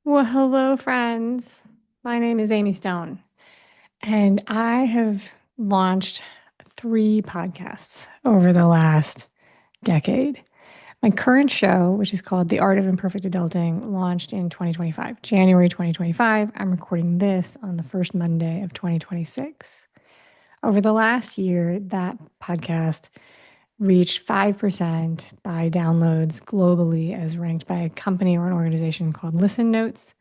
Well, hello, friends. My name is Amy Stone, and I have launched three podcasts over the last decade. My current show, which is called The Art of Imperfect Adulting, launched in 2025, January 2025. I'm recording this on the first Monday of 2026. Over the last year, that podcast reached 5% by downloads globally as ranked by a company or an organization called Listennotes.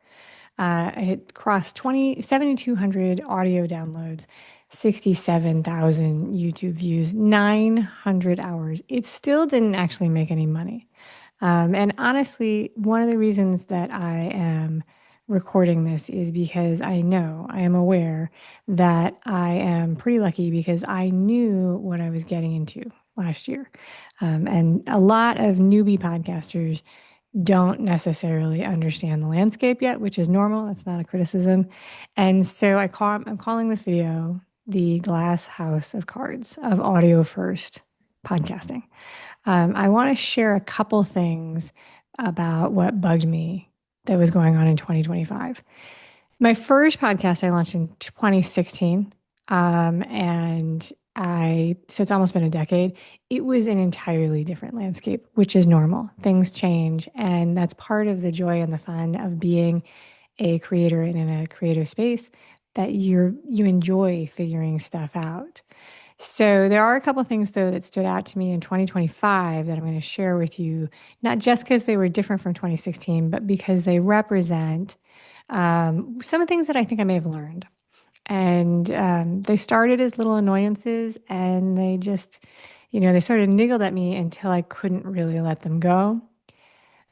It crossed 7,200 audio downloads, 67,000 YouTube views, 900 hours. It still didn't actually make any money. And honestly, one of the reasons that I am recording this is because I am aware that I am pretty lucky because I knew what I was getting into last year. And a lot of newbie podcasters don't necessarily understand the landscape yet, which is normal. That's not a criticism. And so I'm calling this video the glass house of cards of audio first podcasting. I want to share a couple things about what bugged me that was going on in 2025. My first podcast I launched in 2016. So it's almost been a decade. It was an entirely different landscape, which is normal. Things change. And that's part of the joy and the fun of being a creator and in a creative space that you enjoy figuring stuff out. So there are a couple things though that stood out to me in 2025 that I'm going to share with you, not just because they were different from 2016, but because they represent some of the things that I think I may have learned. And they started as little annoyances and they sort of niggled at me until I couldn't really let them go.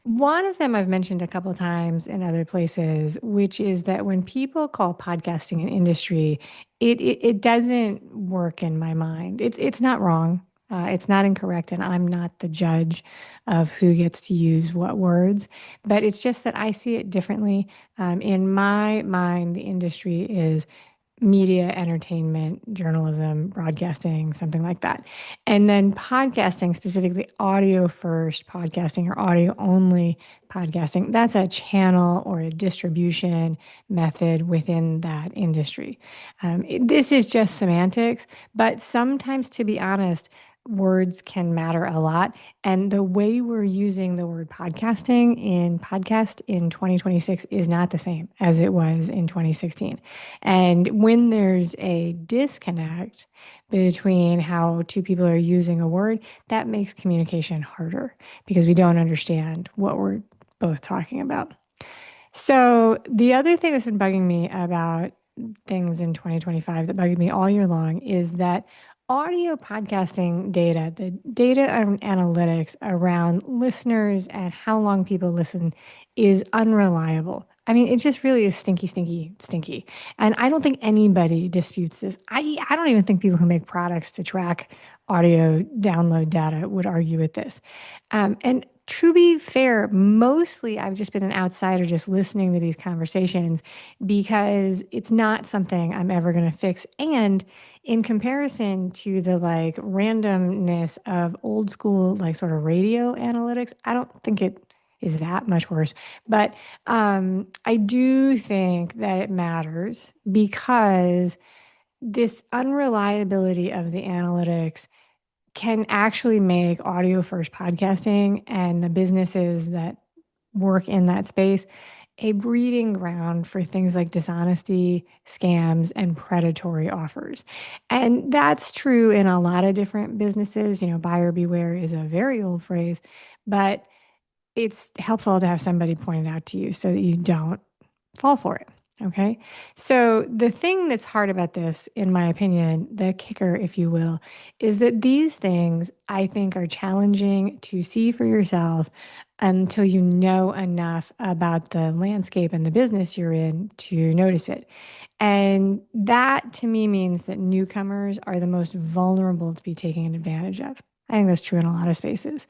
One of them I've mentioned a couple times in other places, which is that when people call podcasting an industry, it doesn't work in my mind. It's not wrong. It's not incorrect, and I'm not the judge of who gets to use what words. But it's just that I see it differently. In my mind, the industry is media, entertainment, journalism, broadcasting, something like that. And then podcasting, specifically audio first podcasting or audio only podcasting, that's a channel or a distribution method within that industry. This is just semantics, but sometimes, to be honest, words can matter a lot. And the way we're using the word podcasting in podcast in 2026 is not the same as it was in 2016. And when there's a disconnect between how two people are using a word, that makes communication harder because we don't understand what we're both talking about. So, the other thing that's been bugging me about things in 2025 that bugged me all year long is that audio podcasting data, the data and analytics around listeners and how long people listen is unreliable. I mean, it just really is stinky, stinky, stinky. And I don't think anybody disputes this. I don't even think people who make products to track audio download data would argue with this. And to be fair, mostly I've just been an outsider just listening to these conversations because it's not something I'm ever going to fix. And in comparison to the like randomness of old school, like sort of radio analytics, I don't think it is that much worse. But I do think that it matters because this unreliability of the analytics can actually make audio first podcasting and the businesses that work in that space a breeding ground for things like dishonesty, scams, and predatory offers. And that's true in a lot of different businesses. You know, buyer beware is a very old phrase, but it's helpful to have somebody point it out to you so that you don't fall for it. Okay. So, the thing that's hard about this, in my opinion, the kicker, if you will, is that these things I think are challenging to see for yourself until you know enough about the landscape and the business you're in to notice it. And that to me means that newcomers are the most vulnerable to be taken advantage of. I think that's true in a lot of spaces.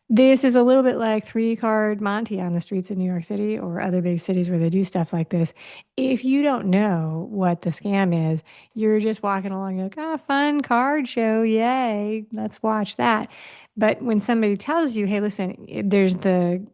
This is a little bit like three-card Monte on the streets of New York City or other big cities where they do stuff like this. If you don't know what the scam is, you're just walking along, you're like, oh, fun card show, yay, let's watch that. But when somebody tells you, hey, listen, there's the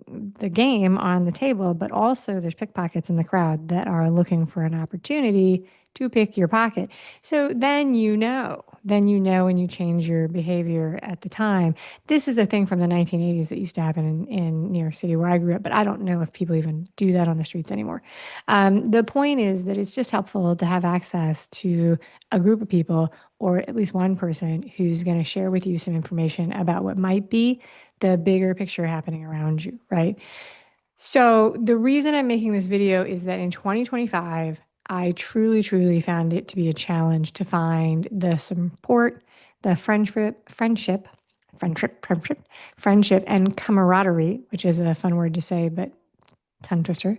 game on the table, but also there's pickpockets in the crowd that are looking for an opportunity to pick your pocket. So then you know, and you change your behavior at the time. This is a thing from the 1980s that used to happen in New York City where I grew up, but I don't know if people even do that on the streets anymore. The point is that it's just helpful to have access to a group of people or at least one person who's going to share with you some information about what might be the bigger picture happening around you, right? So the reason I'm making this video is that in 2025, I truly found it to be a challenge to find the support, the friendship, and camaraderie, which is a fun word to say, but tongue twister,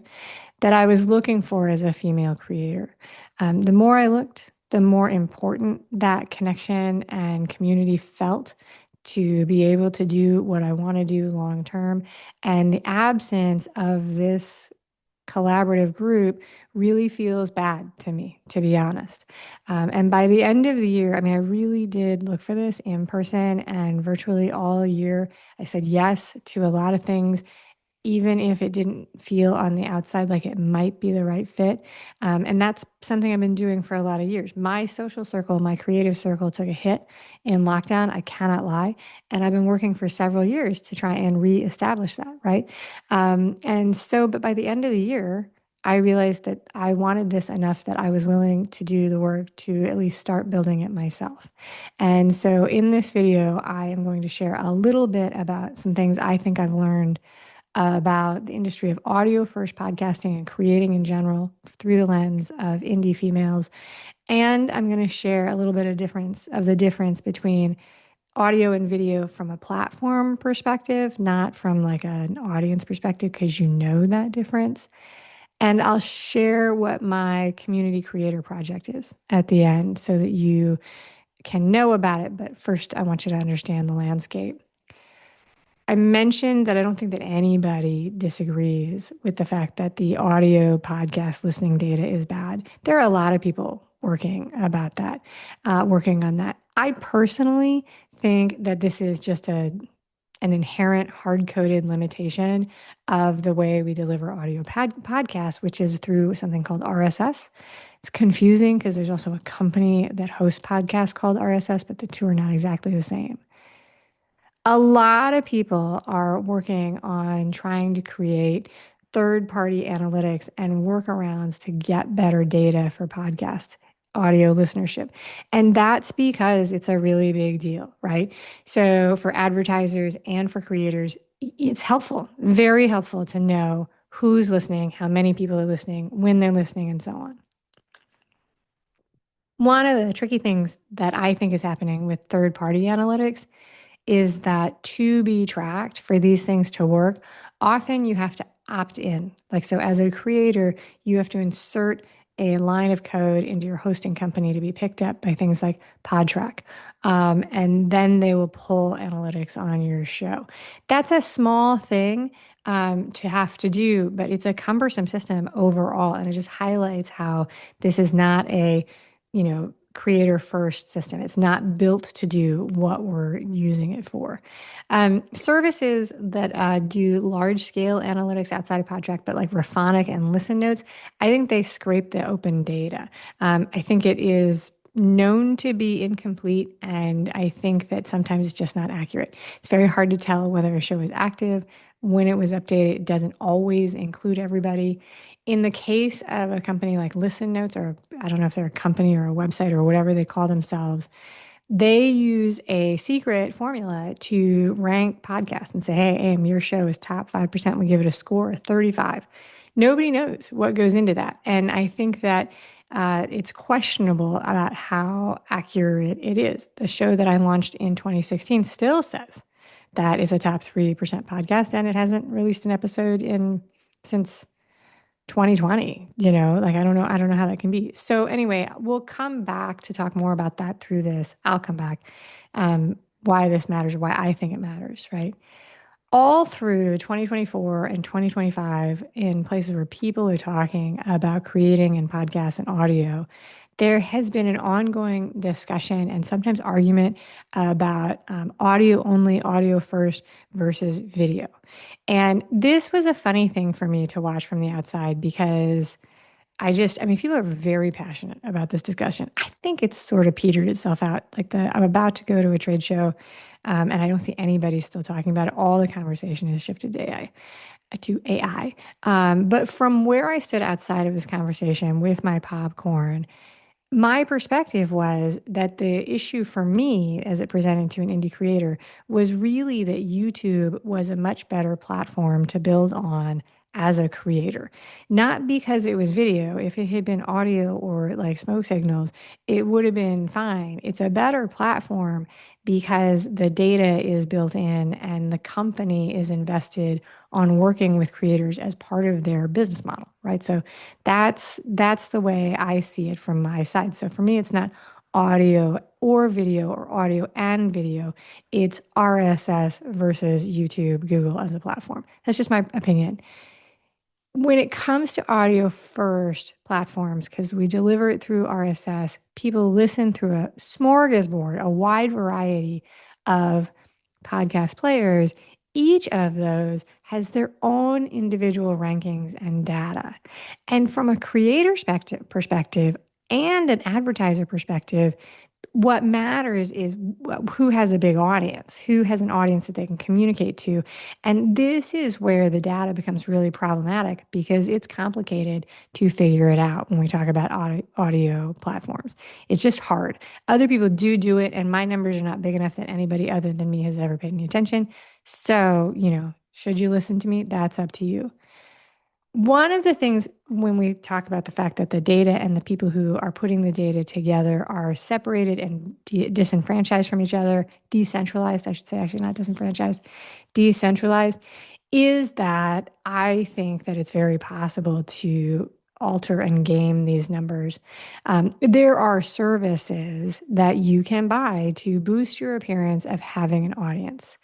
that I was looking for as a female creator. The more I looked, the more important that connection and community felt to be able to do what I want to do long term. And the absence of this collaborative group really feels bad to me, to be honest. And by the end of the year, I mean, I really did look for this in person and virtually all year. I said yes to a lot of things even if it didn't feel on the outside like it might be the right fit. And that's something I've been doing for a lot of years. My social circle, my creative circle took a hit in lockdown. I cannot lie. And I've been working for several years to try and reestablish that, right? But by the end of the year, I realized that I wanted this enough that I was willing to do the work to at least start building it myself. And so in this video, I am going to share a little bit about some things I think I've learned about the industry of audio first podcasting and creating in general through the lens of indie females. And I'm going to share a little bit of the difference between audio and video from a platform perspective, not from like an audience perspective, because you know that difference. And I'll share what my community creator project is at the end so that you can know about it. But first, I want you to understand the landscape. I mentioned that I don't think that anybody disagrees with the fact that the audio podcast listening data is bad. There are a lot of people working on that. I personally think that this is just an inherent hard-coded limitation of the way we deliver audio podcasts, which is through something called RSS. It's confusing because there's also a company that hosts podcasts called RSS, but the two are not exactly the same. A lot of people are working on trying to create third-party analytics and workarounds to get better data for podcast audio listenership. And that's because it's a really big deal, right? So for advertisers and for creators, it's helpful, very helpful to know who's listening, how many people are listening, when they're listening, and so on. One of the tricky things that I think is happening with third-party analytics is that to be tracked for these things to work, often you have to opt in. Like, so as a creator, you have to insert a line of code into your hosting company to be picked up by things like Podtrack. And then they will pull analytics on your show. That's a small thing to have to do, but it's a cumbersome system overall. And it just highlights how this is not a, creator first system. It's not built to do what we're using it for. Services that do large scale analytics outside of Podtrack, but like Raphonic and Listennotes, I think they scrape the open data. I think it is known to be incomplete, and I think that sometimes it's just not accurate. It's very hard to tell whether a show is active. When it was updated, it doesn't always include everybody. In the case of a company like Listennotes, or I don't know if they're a company or a website or whatever they call themselves, they use a secret formula to rank podcasts and say, hey, Aim, your show is top 5%. We give it a score of 35. Nobody knows what goes into that. And I think that it's questionable about how accurate it is. The show that I launched in 2016 still says that is a top 3% podcast, and it hasn't released an episode since 2020, like I don't know how that can be. So anyway, we'll come back to talk more about that through this. I'll come back, why this matters, why I think it matters, right? all through 2024 and 2025, in places where people are talking about creating and podcasts and audio, there has been an ongoing discussion and sometimes argument about audio only, audio first versus video. And this was a funny thing for me to watch from the outside because I mean, people are very passionate about this discussion. I think it's sort of petered itself out. I'm about to go to a trade show, and I don't see anybody still talking about it. All the conversation has shifted to AI. But from where I stood outside of this conversation with my popcorn, my perspective was that the issue for me, as it presented to an indie creator, was really that YouTube was a much better platform to build on as a creator. Not because it was video. If it had been audio or like smoke signals, it would have been fine. It's a better platform because the data is built in and the company is invested on working with creators as part of their business model, right? So that's the way I see it from my side. So for me, it's not audio or video or audio and video. It's RSS versus YouTube, Google as a platform. That's just my opinion. When it comes to audio first platforms, because we deliver it through RSS, people listen through a smorgasbord, a wide variety of podcast players. Each of those has their own individual rankings and data. And from a creator perspective and an advertiser perspective, what matters is who has a big audience, who has an audience that they can communicate to. And this is where the data becomes really problematic because it's complicated to figure it out when we talk about audio platforms. It's just hard. Other people do it, and my numbers are not big enough that anybody other than me has ever paid any attention. So, should you listen to me? That's up to you. One of the things when we talk about the fact that the data and the people who are putting the data together are separated and disenfranchised from each other, decentralized, I should say, actually, not disenfranchised, decentralized, is that I think that it's very possible to alter and game these numbers. There are services that you can buy to boost your appearance of having an audience.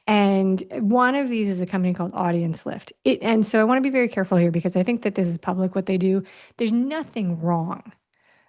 And one of these is a company called Audience Lift. And so I want to be very careful here because I think that this is public what they do. There's nothing wrong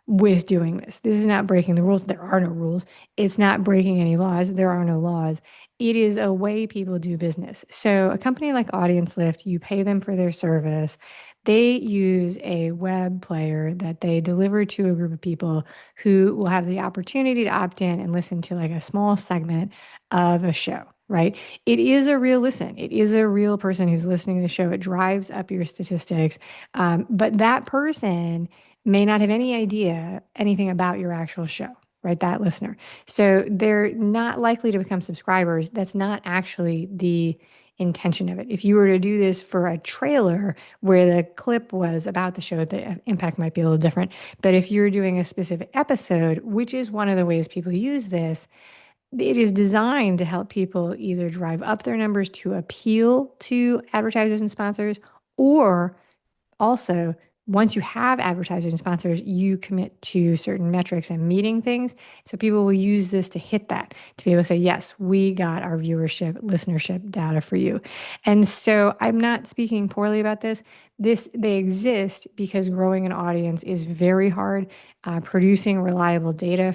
with doing this. This is not breaking the rules. There are no rules. It's not breaking any laws. There are no laws. It is a way people do business. So a company like Audience Lift, you pay them for their service. They use a web player that they deliver to a group of people who will have the opportunity to opt in and listen to like a small segment of a show. Right. It is a real listen. It is a real person who's listening to the show. It drives up your statistics. But that person may not have any idea anything about your actual show, right? That listener. So they're not likely to become subscribers. That's not actually the intention of it. If you were to do this for a trailer where the clip was about the show, the impact might be a little different. But if you're doing a specific episode, which is one of the ways people use this, it is designed to help people either drive up their numbers to appeal to advertisers and sponsors, or also, once you have advertisers and sponsors, you commit to certain metrics and meeting things. So people will use this to hit that, to be able to say, yes, we got our viewership, listenership data for you. And so I'm not speaking poorly about this. They exist because growing an audience is very hard. Producing reliable data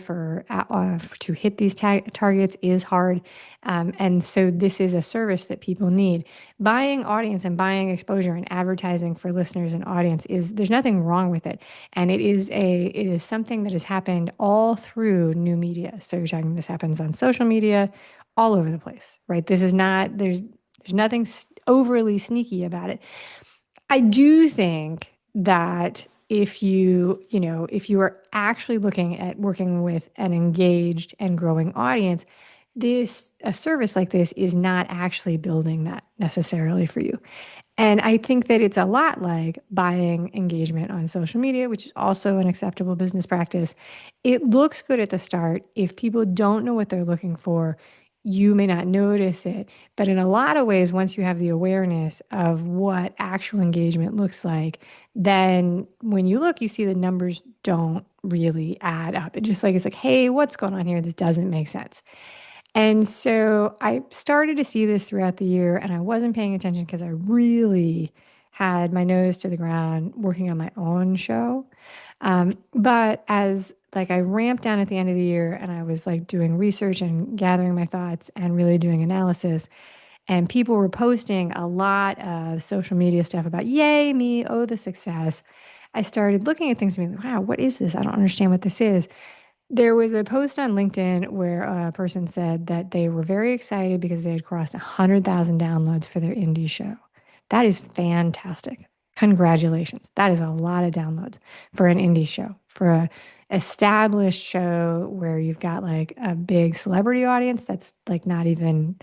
to hit these targets is hard. And so this is a service that people need. Buying audience and buying exposure and advertising for listeners and audience there's nothing wrong with it. And it is something that has happened all through new media. So you're talking, this happens on social media, all over the place, right? This is not, there's nothing overly sneaky about it. I do think that if you are actually looking at working with an engaged and growing audience, a service like this is not actually building that necessarily for you. And I think that it's a lot like buying engagement on social media, which is also an acceptable business practice. It looks good at the start. If people don't know what they're looking for, you may not notice it. But in a lot of ways, once you have the awareness of what actual engagement looks like, then when you look, you see the numbers don't really add up. It's like, hey, what's going on here? This doesn't make sense. And so I started to see this throughout the year, and I wasn't paying attention because I really had my nose to the ground working on my own show. But as like I ramped down at the end of the year and I was like doing research and gathering my thoughts and really doing analysis, and people were posting a lot of social media stuff about, yay, me, oh, the success. I started looking at things and being like, wow, what is this? I don't understand what this is. There was a post on LinkedIn where a person said that they were very excited because they had crossed 100,000 downloads for their indie show. That is fantastic. Congratulations. That is a lot of downloads for an indie show, for a established show where you've got like a big celebrity audience. That's like not even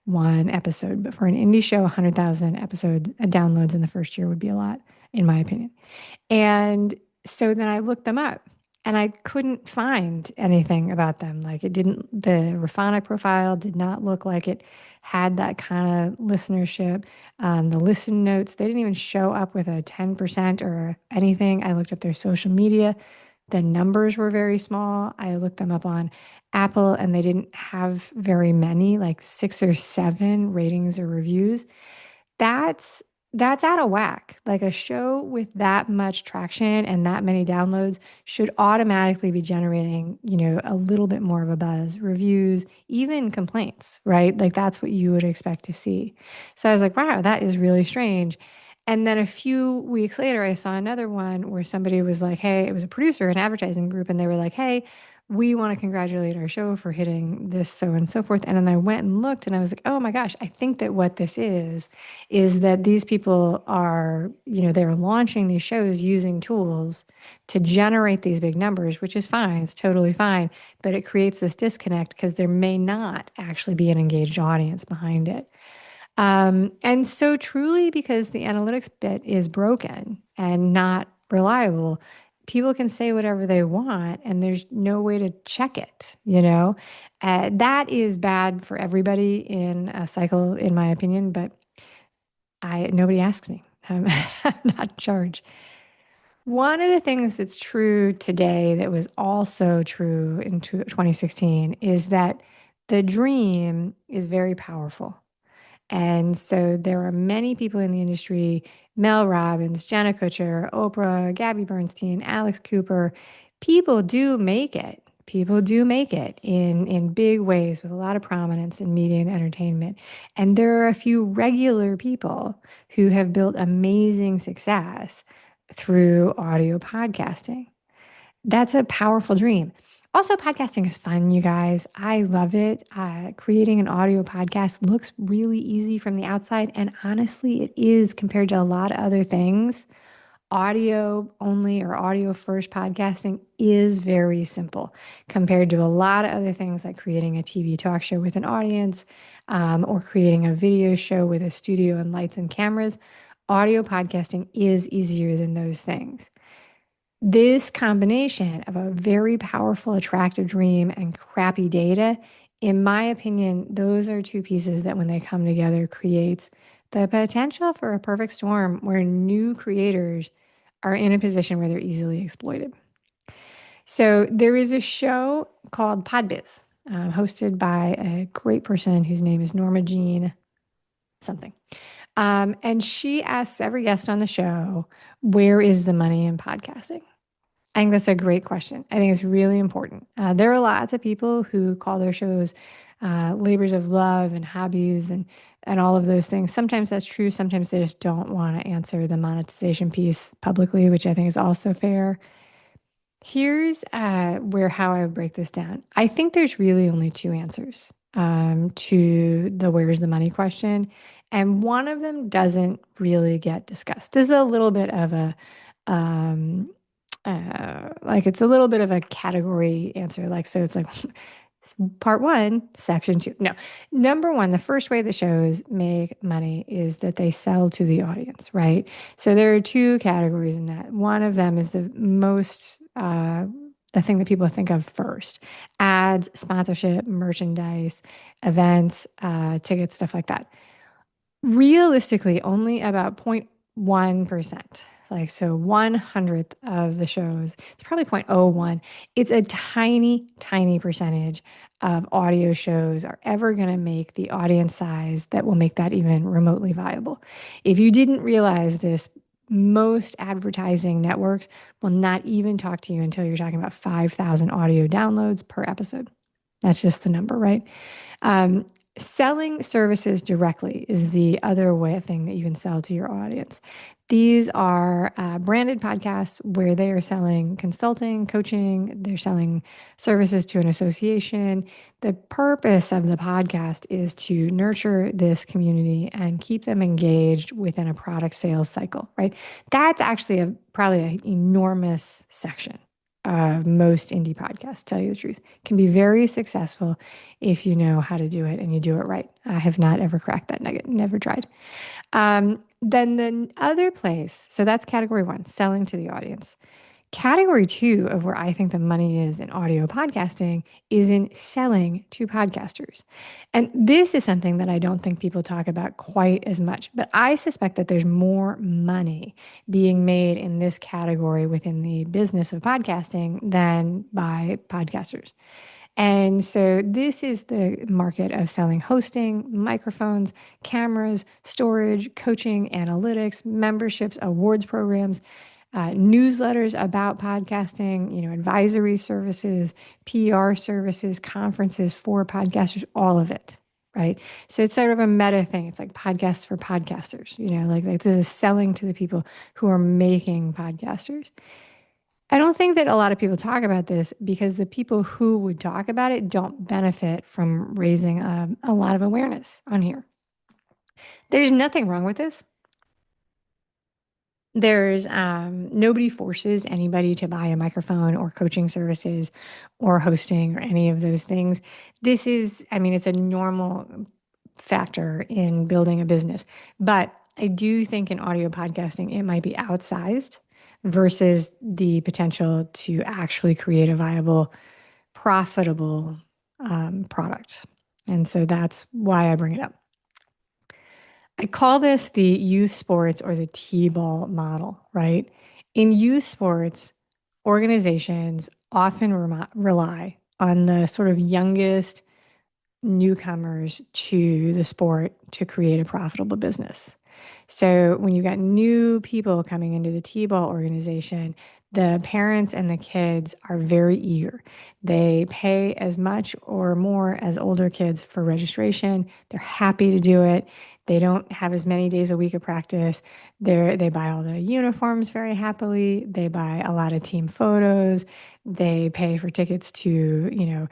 one episode, but for an indie show, 100,000 episode downloads in the first year would be a lot, in my opinion. And so then I looked them up and I couldn't find anything about them. Like it didn't, the Raphonic profile did not look like it had that kind of listenership. The listen notes, they didn't even show up with a 10% or anything. I looked up their social media. The numbers were very small. I looked them up on Apple and they didn't have very many, like 6 or 7 ratings or reviews. That's that's out of whack. Like a show with that much traction and that many downloads should automatically be generating, a little bit more of a buzz, reviews, even complaints, right? Like that's what you would expect to see. So I was like, wow, that is really strange. And then a few weeks later, I saw another one where somebody was like, hey, it was a producer, an advertising group, and they were like, hey, we want to congratulate our show for hitting this, so and so forth. And then I went and looked and I was like, oh my gosh, I think that what this is that these people are, they're launching these shows using tools to generate these big numbers, which is fine. It's totally fine. But it creates this disconnect because there may not actually be an engaged audience behind it. And so truly because the analytics bit is broken and not reliable, people can say whatever they want and there's no way to check it. That is bad for everybody in a cycle, in my opinion, but nobody asks me. I'm not in charge. One of the things that's true today that was also true in 2016 is that the dream is very powerful. And so there are many people in the industry, Mel Robbins, Jenna Kutcher, Oprah, Gabby Bernstein, Alex Cooper. People do make it. People do make it in big ways with a lot of prominence in media and entertainment. And there are a few regular people who have built amazing success through audio podcasting. That's a powerful dream. Also, podcasting is fun, you guys. I love it. Creating an audio podcast looks really easy from the outside. And honestly, it is compared to a lot of other things. Audio only or audio first podcasting is very simple compared to a lot of other things like creating a TV talk show with an audience or creating a video show with a studio and lights and cameras. Audio podcasting is easier than those things. This combination of a very powerful, attractive dream and crappy data, in my opinion, those are two pieces that when they come together creates the potential for a perfect storm where new creators are in a position where they're easily exploited. So there is a show called Podbiz, hosted by a great person whose name is Norma Jean something. And she asks every guest on the show, where is the money in podcasting? I think that's a great question. I think it's really important. There are lots of people who call their shows labors of love and hobbies and all of those things. Sometimes that's true. Sometimes they just don't want to answer the monetization piece publicly, which I think is also fair. Here's where how I would break this down. I think there's really only two answers to the where's the money question, and one of them doesn't really get discussed. This is a little bit of a um, like it's a little bit of a category answer. Like so, it's like part one, section two. No, number one, the first way the shows make money is that they sell to the audience, right? So there are two categories in that. One of them is the most, the thing that people think of first: ads, sponsorship, merchandise, events, tickets, stuff like that. Realistically, only about 0.1%, like so 1/100th of the shows, it's probably 0.01. It's a tiny, tiny percentage of audio shows are ever going to make the audience size that will make that even remotely viable. If you didn't realize this, most advertising networks will not even talk to you until you're talking about 5,000 audio downloads per episode. That's just the number, right? Um, Selling services directly is the other way thing that you can sell to your audience. These are branded podcasts where they are selling consulting, coaching, they're selling services to an association. The purpose of the podcast is to nurture this community and keep them engaged within a product sales cycle, right? That's actually probably an enormous section of most indie podcasts, to tell you the truth. Can be very successful if you know how to do it and you do it right. I have not ever cracked that nugget, never tried. Then the other place, so that's category one, selling to the audience. Category two of where I think the money is in audio podcasting is in selling to podcasters. And this is something that I don't think people talk about quite as much, but I suspect that there's more money being made in this category within the business of podcasting than by podcasters. And so this is the market of selling hosting, microphones, cameras, storage, coaching, analytics, memberships, awards programs, newsletters about podcasting, advisory services, PR services, conferences for podcasters, all of it. Right. So it's sort of a meta thing. It's like podcasts for podcasters, like this is selling to the people who are making podcasters. I don't think that a lot of people talk about this because the people who would talk about it don't benefit from raising a lot of awareness on here. There's nothing wrong with this. There's nobody forces anybody to buy a microphone or coaching services or hosting or any of those things. This is, I mean, it's a normal factor in building a business. But I do think in audio podcasting, it might be outsized versus the potential to actually create a viable, profitable product. And so that's why I bring it up. I call this the youth sports or the T-ball model, right? In youth sports, organizations often rely on the sort of youngest newcomers to the sport to create a profitable business. So when you got new people coming into the T-ball organization, the parents and the kids are very eager. They pay as much or more as older kids for registration. They're happy to do it. They don't have as many days a week of practice. They buy all the uniforms very happily. They buy a lot of team photos. They pay for tickets to,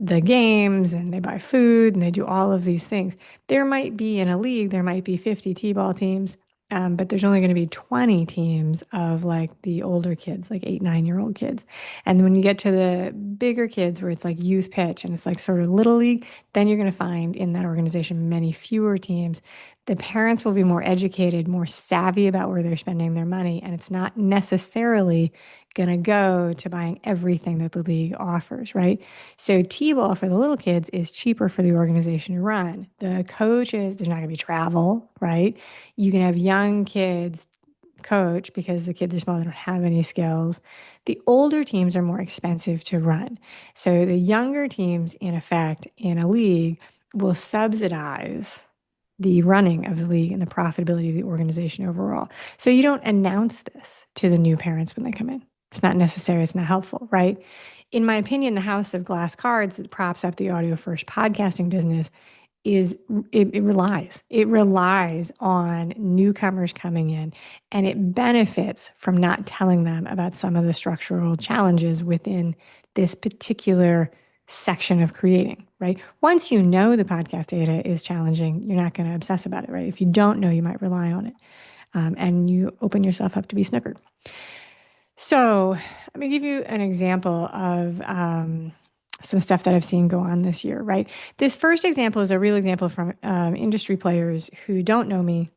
the games, and they buy food and they do all of these things. There might be in a league, there might be 50 T-ball teams, but there's only going to be 20 teams of like the older kids, like 8, 9-year-old kids. And when you get to the bigger kids where it's like youth pitch and it's like sort of little league, then you're going to find in that organization many fewer teams. The parents will be more educated, more savvy about where they're spending their money. And it's not necessarily going to go to buying everything that the league offers, right? So T-ball for the little kids is cheaper for the organization to run. The coaches, there's not going to be travel, right? You can have young kids coach because the kids are small, they don't have any skills. The older teams are more expensive to run. So the younger teams, in effect, in a league will subsidize the running of the league and the profitability of the organization overall. So you don't announce this to the new parents when they come in. It's not necessary. It's not helpful, right? In my opinion, the house of glass cards that props up the audio first podcasting business it relies on newcomers coming in, and it benefits from not telling them about some of the structural challenges within this particular section of creating, right? Once you know the podcast data is challenging, you're not going to obsess about it, right? If you don't know, you might rely on it, and you open yourself up to be snookered. So let me give you an example of some stuff that I've seen go on this year, right? This first example is a real example from industry players who don't know me.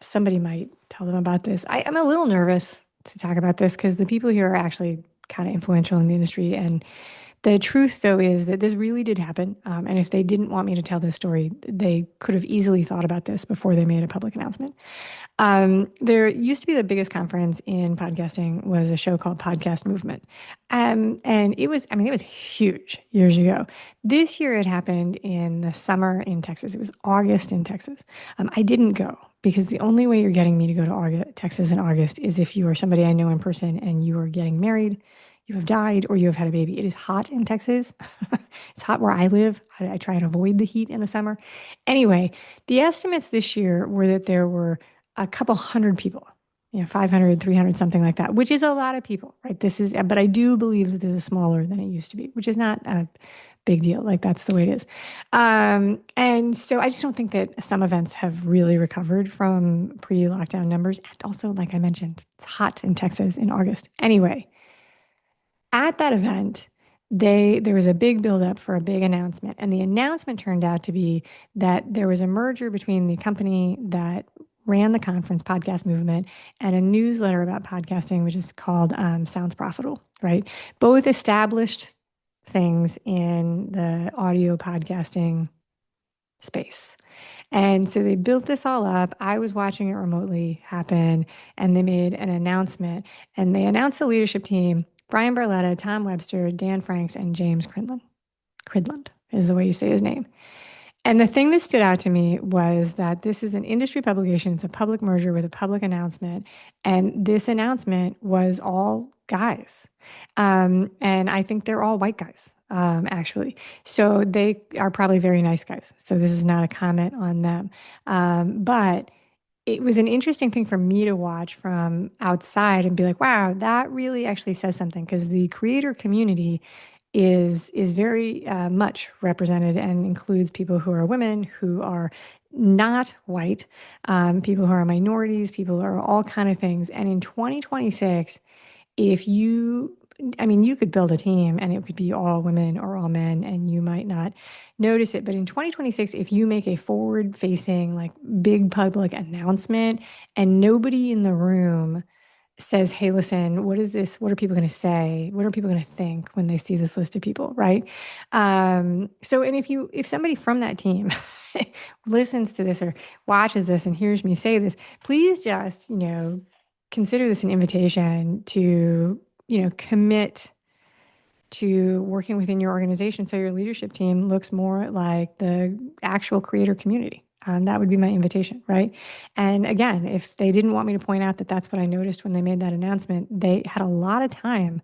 Somebody might tell them about this. I'm a little nervous to talk about this because the people here are actually kind of influential in the industry, and The truth, though, is that this really did happen. And if they didn't want me to tell this story, they could have easily thought about this before they made a public announcement. There used to be the biggest conference in podcasting was a show called Podcast Movement. And it was, I mean, it was huge years ago. This year it happened in the summer in Texas. It was August in Texas. I didn't go because the only way you're getting me to go to Texas in August is if you are somebody I know in person and you are getting married, you have died, or you have had a baby. It is hot in Texas. It's hot where I live. I try and avoid the heat in the summer. Anyway, the estimates this year were that there were a couple hundred people, 500, 300, something like that, which is a lot of people, right? But I do believe that this is smaller than it used to be, which is not a big deal. Like that's the way it is. And so I just don't think that some events have really recovered from pre-lockdown numbers. And also, like I mentioned, it's hot in Texas in August. Anyway, at that event, there was a big buildup for a big announcement, and the announcement turned out to be that there was a merger between the company that ran the conference, Podcast Movement, and a newsletter about podcasting, which is called Sounds Profitable. Right, both established things in the audio podcasting space. And so they built this all up. I was watching it remotely happen, and they made an announcement. And they announced the leadership team: Brian Barletta, Tom Webster, Dan Franks, and James Cridland. Cridland is the way you say his name. And the thing that stood out to me was that this is an industry publication. It's a public merger with a public announcement. And this announcement was all guys. And I think they're all white guys, actually. So they are probably very nice guys. So this is not a comment on them. But it was an interesting thing for me to watch from outside and be like, wow, that really actually says something, because the creator community is very much represented and includes people who are women, who are not white, people who are minorities, people who are all kind of things. And in 2026, if you I mean, you could build a team and it could be all women or all men, and you might not notice it. But in 2026, if you make a forward facing, like big public announcement and nobody in the room says, hey, listen, what is this? What are people going to say? What are people going to think when they see this list of people? Right. So, and if somebody from that team listens to this or watches this and hears me say this, please just, consider this an invitation to, commit to working within your organization so your leadership team looks more like the actual creator community. That would be my invitation, right? And again, if they didn't want me to point out that that's what I noticed when they made that announcement, they had a lot of time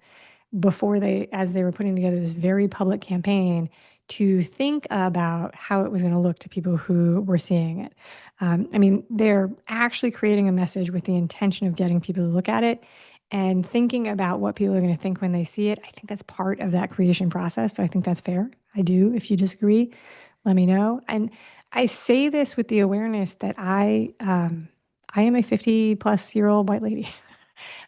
before as they were putting together this very public campaign, to think about how it was going to look to people who were seeing it. I mean, they're actually creating a message with the intention of getting people to look at it and thinking about what people are going to think when they see it. I think that's part of that creation process. So I think that's fair. I do. If you disagree, let me know. And I say this with the awareness that I am a 50-plus-year-old white lady.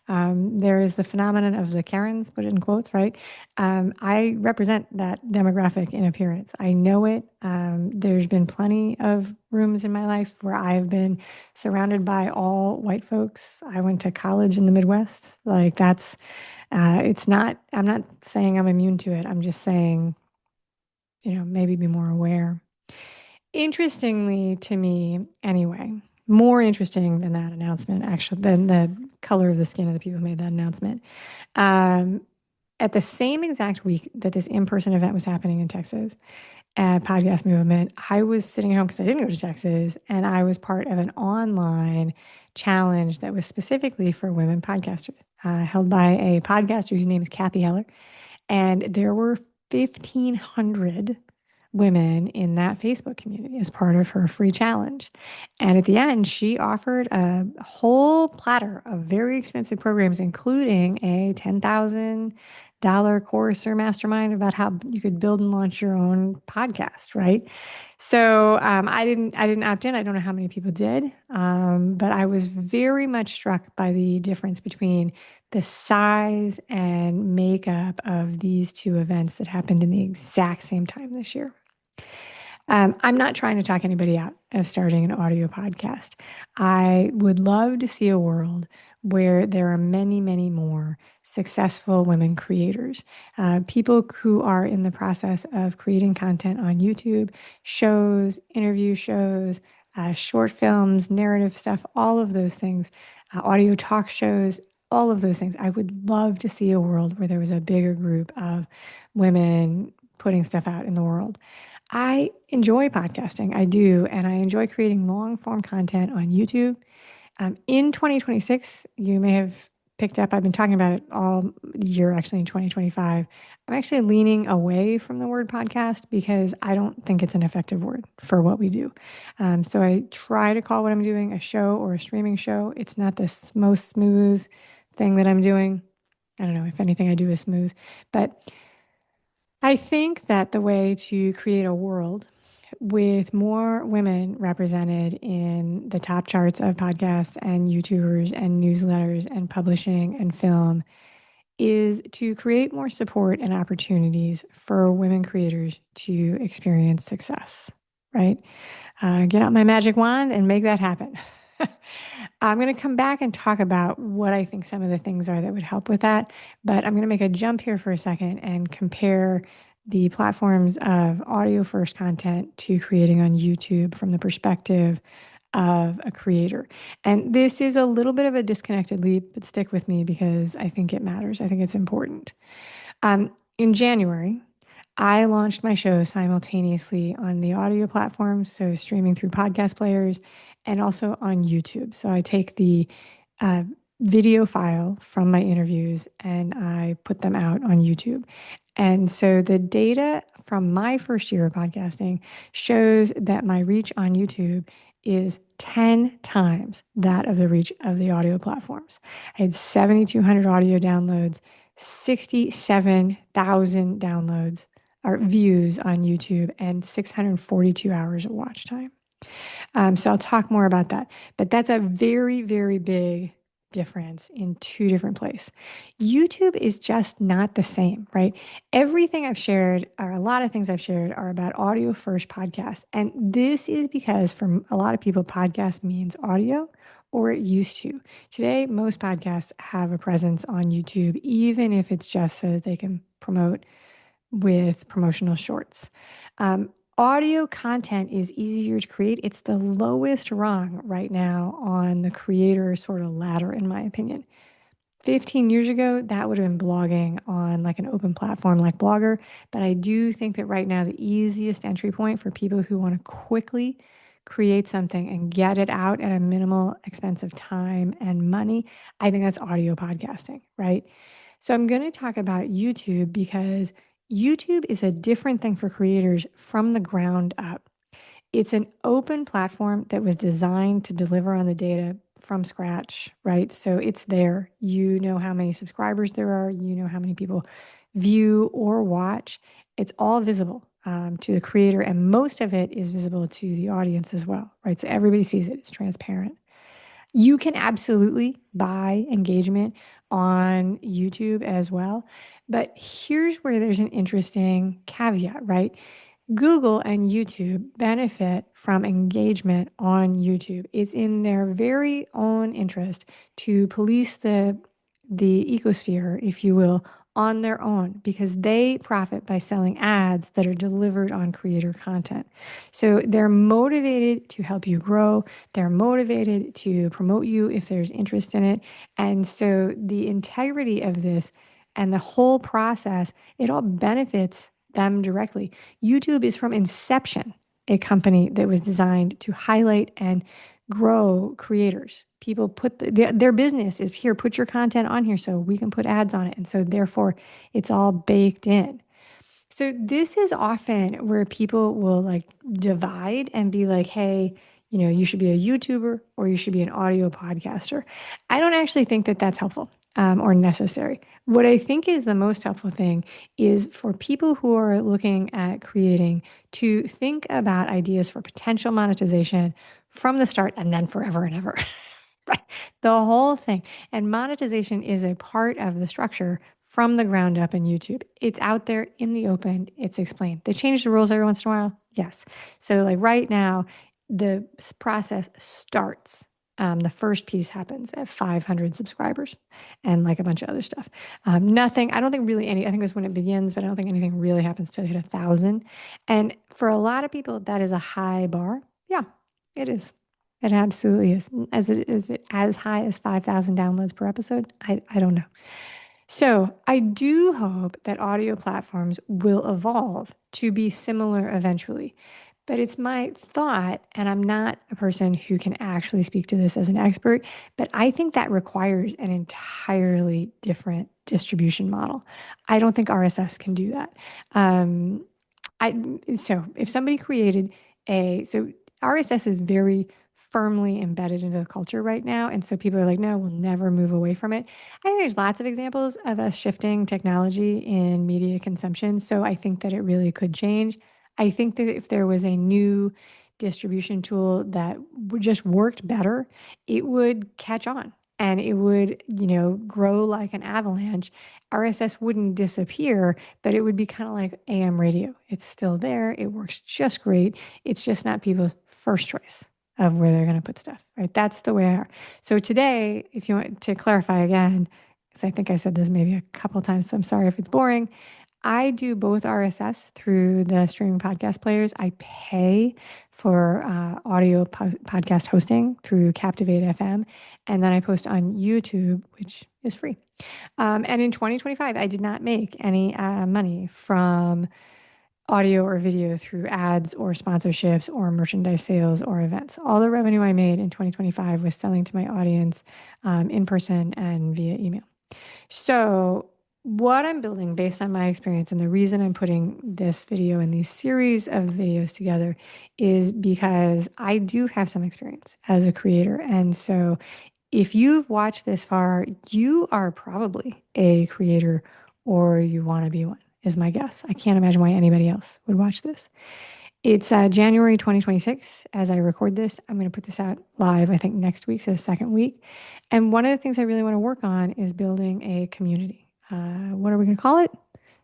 There is the phenomenon of the Karens, put it in quotes, right? I represent that demographic in appearance. I know it. There's been plenty of rooms in my life where I've been surrounded by all white folks. I went to college in the Midwest. Like I'm not saying I'm immune to it. I'm just saying, maybe be more aware. Interestingly to me, anyway, more interesting than that announcement, actually, than the color of the skin of the people who made that announcement. Um, at the same exact week that this in-person event was happening in Texas at Podcast Movement, I was sitting at home because I didn't go to Texas, and I was part of an online challenge that was specifically for women podcasters, held by a podcaster whose name is Kathy Heller. And there were 1,500 women in that Facebook community as part of her free challenge. And at the end, she offered a whole platter of very expensive programs, including a $10,000 course or mastermind about how you could build and launch your own podcast, right? So I didn't opt in. I don't know how many people did, but I was very much struck by the difference between the size and makeup of these two events that happened in the exact same time this year. I'm not trying to talk anybody out of starting an audio podcast. I would love to see a world where there are many, many more successful women creators, people who are in the process of creating content on YouTube, shows, interview shows, short films, narrative stuff, all of those things, audio talk shows, all of those things. I would love to see a world where there was a bigger group of women putting stuff out in the world. I enjoy podcasting. I do. And I enjoy creating long form content on YouTube. In 2026, you may have picked up, I've been talking about it all year, actually, in 2025. I'm actually leaning away from the word podcast because I don't think it's an effective word for what we do. So I try to call what I'm doing a show or a streaming show. It's not the most smooth thing that I'm doing. I don't know if anything I do is smooth, but I think that the way to create a world with more women represented in the top charts of podcasts and YouTubers and newsletters and publishing and film is to create more support and opportunities for women creators to experience success, right? Get out my magic wand and make that happen. I'm going to come back and talk about what I think some of the things are that would help with that. But I'm going to make a jump here for a second and compare the platforms of audio first content to creating on YouTube from the perspective of a creator. And this is a little bit of a disconnected leap, but stick with me because I think it matters. I think it's important. In January, I launched my show simultaneously on the audio platforms, so streaming through podcast players, and also on YouTube. So I take the uh, video file from my interviews and I put them out on YouTube. And so the data from my first year of podcasting shows that my reach on YouTube is 10 times that of the reach of the audio platforms. I had 7,200 audio downloads, 67,000 downloads or views on YouTube, and 642 hours of watch time. So I'll talk more about that. But that's a very, very big difference in two different places. YouTube is just not the same, right? Everything I've shared, or a lot of things I've shared, are about audio first podcasts. And this is because for a lot of people, podcast means audio, or it used to. Today, most podcasts have a presence on YouTube, even if it's just so that they can promote with promotional shorts. Audio content is easier to create. It's the lowest rung right now on the creator sort of ladder, in my opinion. 15 years ago, that would have been blogging on like an open platform like Blogger. But I do think that right now, the easiest entry point for people who want to quickly create something and get it out at a minimal expense of time and money, I think that's audio podcasting, right? So I'm going to talk about YouTube because YouTube is a different thing for creators from the ground up. It's an open platform that was designed to deliver on the data from scratch, right? So it's there. You know how many subscribers there are, you know how many people view or watch. It's all visible to the creator, and most of it is visible to the audience as well, right? So everybody sees it, it's transparent. You can absolutely buy engagement on YouTube as well. But here's where there's an interesting caveat, right? Google and YouTube benefit from engagement on YouTube. It's in their very own interest to police the ecosphere, if you will, on their own because they profit by selling ads that are delivered on creator content. So they're motivated to help you grow. They're motivated to promote you if there's interest in it. And so the integrity of this and the whole process, it all benefits them directly. YouTube is from inception a company that was designed to highlight and grow creators. People put their business is here, put your content on here so we can put ads on it. And so therefore it's all baked in. So this is often where people will like divide and be like, hey, you should be a YouTuber or you should be an audio podcaster. I don't actually think that that's helpful or necessary. What I think is the most helpful thing is for people who are looking at creating to think about ideas for potential monetization from the start and then forever and ever. Right. The whole thing. And monetization is a part of the structure from the ground up in YouTube. It's out there in the open. It's explained. They change the rules every once in a while. Yes. So like right now, the process starts. The first piece happens at 500 subscribers and like a bunch of other stuff. Nothing, I don't think really any, I think that's when it begins, but I don't think anything really happens till hit 1,000. And for a lot of people, that is a high bar. Yeah, it is. It absolutely is. Is it as high as 5,000 downloads per episode? I don't know. So I do hope that audio platforms will evolve to be similar eventually. But it's my thought, and I'm not a person who can actually speak to this as an expert, but I think that requires an entirely different distribution model. I don't think RSS can do that. Um, so if somebody created so RSS is very firmly embedded into the culture right now, and so people are like, no, we'll never move away from it. I think there's lots of examples of us shifting technology in media consumption, so I think that it really could change. I think that if there was a new distribution tool that would just worked better, it would catch on and it would, grow like an avalanche. RSS wouldn't disappear, but it would be kind of like AM radio. It's still there. It works just great. It's just not people's first choice of where they're going to put stuff, right? That's the way I are. So today, if you want to clarify again, because I think I said this maybe a couple times, so I'm sorry if it's boring. I do both RSS through the streaming podcast players. I pay for audio podcast hosting through Captivate FM, and then I post on YouTube, which is free. And in 2025, I did not make any money from audio or video through ads or sponsorships or merchandise sales or events. All the revenue I made in 2025 was selling to my audience in person and via email. So, what I'm building based on my experience and the reason I'm putting this video and these series of videos together is because I do have some experience as a creator. And so, if you've watched this far, you are probably a creator or you want to be one, is my guess. I can't imagine why anybody else would watch this. It's January 2026 as I record this. I'm going to put this out live, I think, next week, so the second week. And one of the things I really want to work on is building a community. What are we going to call it?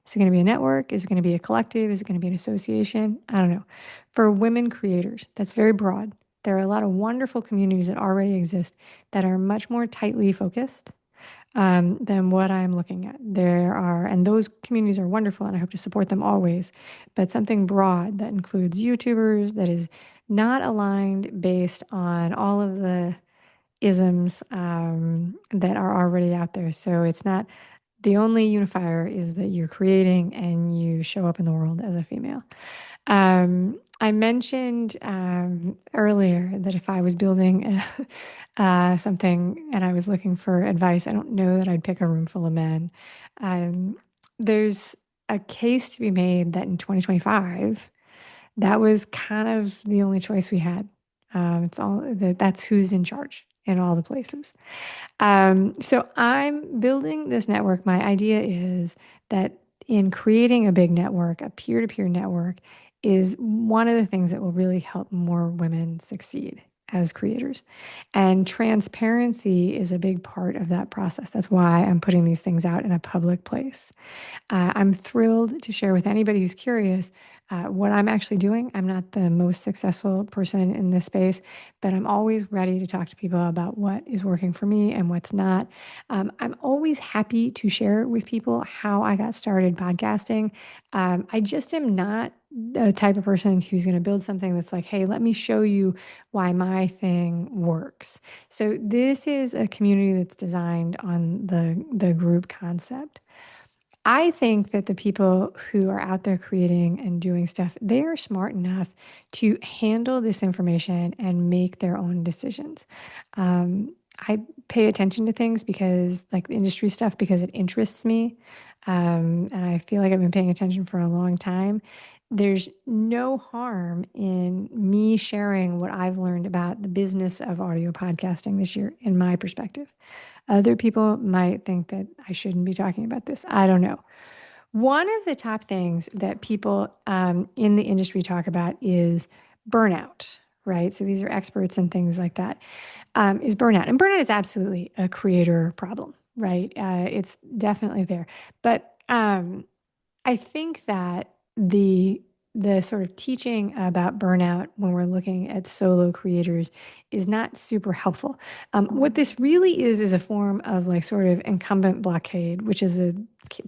Is it going to be a network? Is it going to be a collective? Is it going to be an association? I don't know. For women creators, that's very broad. There are a lot of wonderful communities that already exist that are much more tightly focused than what I'm looking at. And those communities are wonderful, and I hope to support them always. But something broad that includes YouTubers, that is not aligned based on all of the isms that are already out there. So it's not the only unifier is that you're creating and you show up in the world as a female. I mentioned earlier that if I was building something and I was looking for advice, I don't know that I'd pick a room full of men. There's a case to be made that in 2025, that was kind of the only choice we had. It's all that's who's in charge in all the places. So I'm building this network. My idea is that in creating a big network, a peer-to-peer network, is one of the things that will really help more women succeed as creators. And transparency is a big part of that process. That's why I'm putting these things out in a public place. I'm thrilled to share with anybody who's curious what I'm actually doing. I'm not the most successful person in this space, but I'm always ready to talk to people about what is working for me and what's not. I'm always happy to share with people how I got started podcasting. I just am not the type of person who's going to build something that's like, hey, let me show you why my thing works. So this is a community that's designed on the group concept. I think that the people who are out there creating and doing stuff, they are smart enough to handle this information and make their own decisions. I pay attention to things because, like the industry stuff, because it interests me. And I feel like I've been paying attention for a long time. There's no harm in me sharing what I've learned about the business of audio podcasting this year, in my perspective. Other people might think that I shouldn't be talking about this. I don't know. One of the top things that people in the industry talk about is burnout, right? So these are experts and things like that. Is burnout. And burnout is absolutely a creator problem. right? It's definitely there. But I think that the sort of teaching about burnout when we're looking at solo creators is not super helpful. What this really is a form of like sort of incumbent blockade, which is a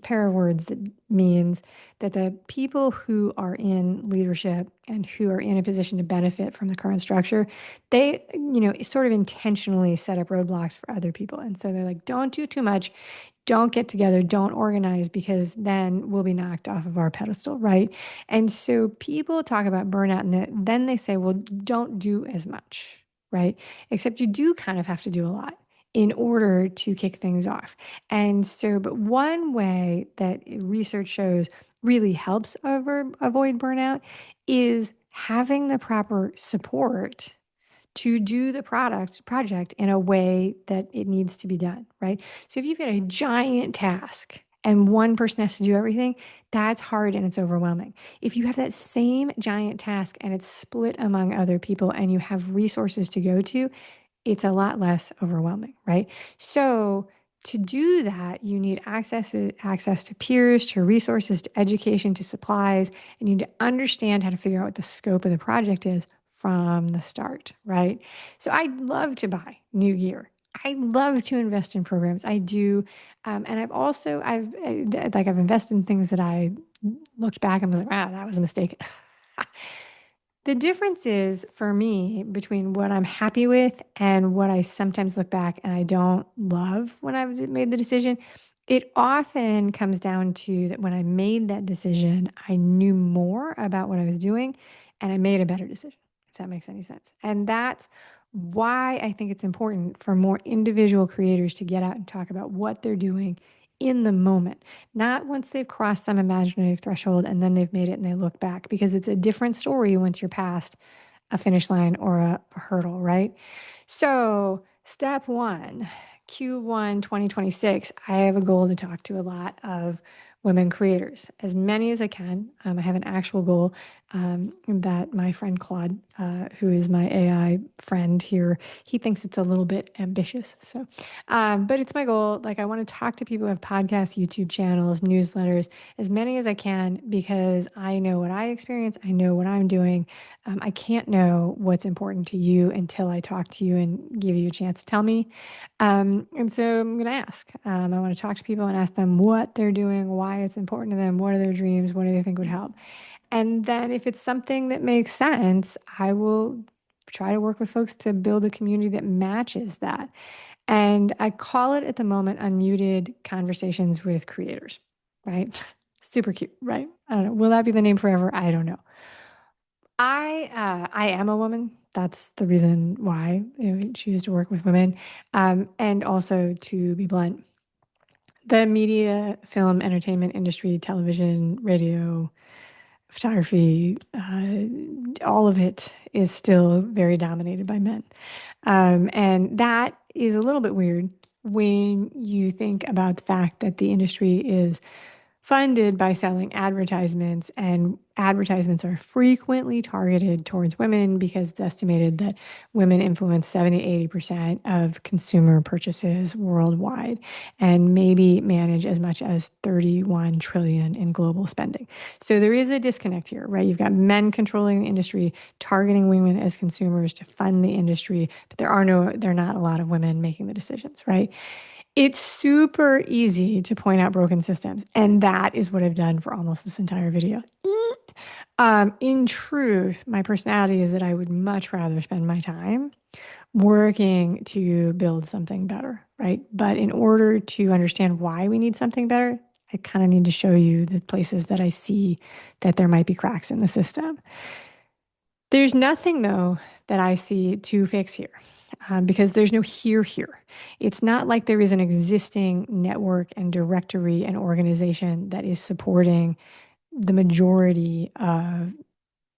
pair of words that means that the people who are in leadership and who are in a position to benefit from the current structure, they, sort of intentionally set up roadblocks for other people. And so they're like, don't do too much, don't get together, don't organize, because then we'll be knocked off of our pedestal, right? And so people talk about burnout and then they say, well, don't do as much, right? Except you do kind of have to do a lot in order to kick things off. And so, but one way that research shows really helps avoid burnout is having the proper support to do the project in a way that it needs to be done, right? So if you've got a giant task and one person has to do everything, that's hard and it's overwhelming. If you have that same giant task and it's split among other people and you have resources to go to, it's a lot less overwhelming, right? So to do that, you need access to peers, to resources, to education, to supplies, and you need to understand how to figure out what the scope of the project is from the start, right? So I love to buy new gear. I love to invest in programs. I do, and I've invested in things that I looked back and was like, wow, that was a mistake. The difference is for me between what I'm happy with and what I sometimes look back and I don't love when I've made the decision. It often comes down to that when I made that decision, I knew more about what I was doing and I made a better decision, if that makes any sense. And that's why I think it's important for more individual creators to get out and talk about what they're doing in the moment, not once they've crossed some imaginary threshold and then they've made it and they look back, because it's a different story once you're past a finish line or a hurdle, right? So, step one, Q1 2026, I have a goal to talk to a lot of women creators, as many as I can. I have an actual goal that my friend Claude, who is my AI friend here, he thinks it's a little bit ambitious. So, but it's my goal. Like, I want to talk to people who have podcasts, YouTube channels, newsletters, as many as I can, because I know what I experience. I know what I'm doing. I can't know what's important to you until I talk to you and give you a chance to tell me. And so I'm going to ask. I want to talk to people and ask them what they're doing, why it's important to them, what are their dreams, what do they think would help. And then if it's something that makes sense, I will try to work with folks to build a community that matches that. And I call it at the moment unmuted conversations with creators, right? Super cute, right? I don't know. Will that be the name forever? I don't know. I am a woman. That's the reason why I choose to work with women. And also, to be blunt, the media, film, entertainment industry, television, radio, photography, all of it is still very dominated by men. And that is a little bit weird when you think about the fact that the industry is funded by selling advertisements, and advertisements are frequently targeted towards women because it's estimated that women influence 70-80% of consumer purchases worldwide and maybe manage as much as 31 trillion in global spending. So there is a disconnect here, right? You've got men controlling the industry, targeting women as consumers to fund the industry, but there are not a lot of women making the decisions, right? It's super easy to point out broken systems, and that is what I've done for almost this entire video. In truth, my personality is that I would much rather spend my time working to build something better, right? But in order to understand why we need something better, I kind of need to show you the places that I see that there might be cracks in the system. There's nothing, though, that I see to fix here, because there's no here. It's not like there is an existing network and directory and organization that is supporting the majority of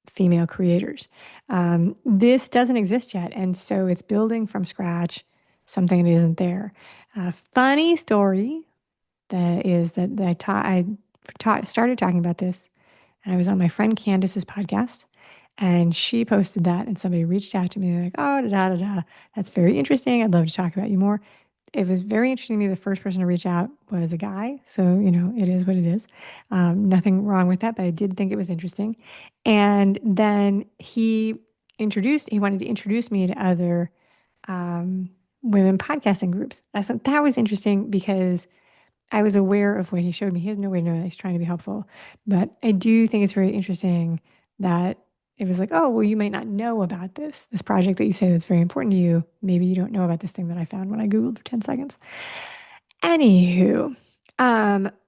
female creators. This doesn't exist yet. And so it's building from scratch something that isn't there. Funny story that is that started talking about this, and I was on my friend Candace's podcast, and she posted that, and somebody reached out to me. They're like, oh, da da da da. That's very interesting. I'd love to talk about you more. it was very interesting to me. The first person to reach out was a guy. So, it is what it is. Nothing wrong with that, but I did think it was interesting. And then he wanted to introduce me to other um, women podcasting groups. I thought that was interesting because I was aware of what he showed me. He has no way to know that he's trying to be helpful. But I do think it's very interesting that it was like, oh, well, you might not know about this project that you say that's very important to you. Maybe you don't know about this thing that I found when I Googled for 10 seconds. Anywho,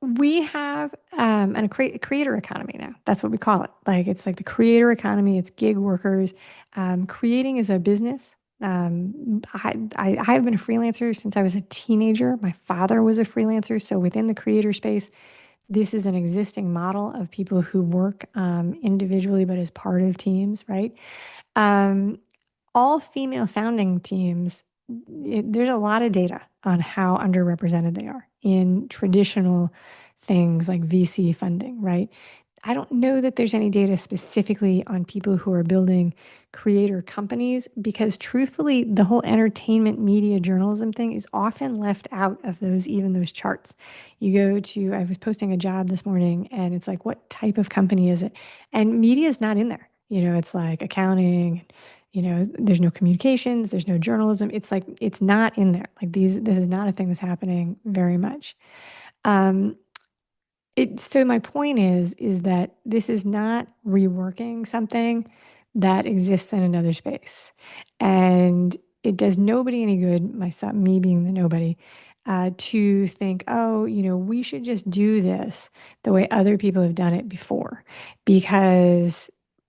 we have a creator economy now. That's what we call it. Like it's like the creator economy. It's gig workers. Creating is a business. I have been a freelancer since I was a teenager. My father was a freelancer, so within the creator space, this is an existing model of people who work individually but as part of teams, right? Um, all female founding teams, there's a lot of data on how underrepresented they are in traditional things like VC funding, right? I don't know that there's any data specifically on people who are building creator companies because truthfully, the whole entertainment media journalism thing is often left out of even those charts. I was posting a job this morning and it's like, what type of company is it? And media is not in there. It's like accounting, there's no communications, there's no journalism. It's like, it's not in there. Like this is not a thing that's happening very much. Um, so my point is that this is not reworking something that exists in another space. And it does nobody any good, myself, me being the nobody, to think, oh, we should just do this the way other people have done it before, because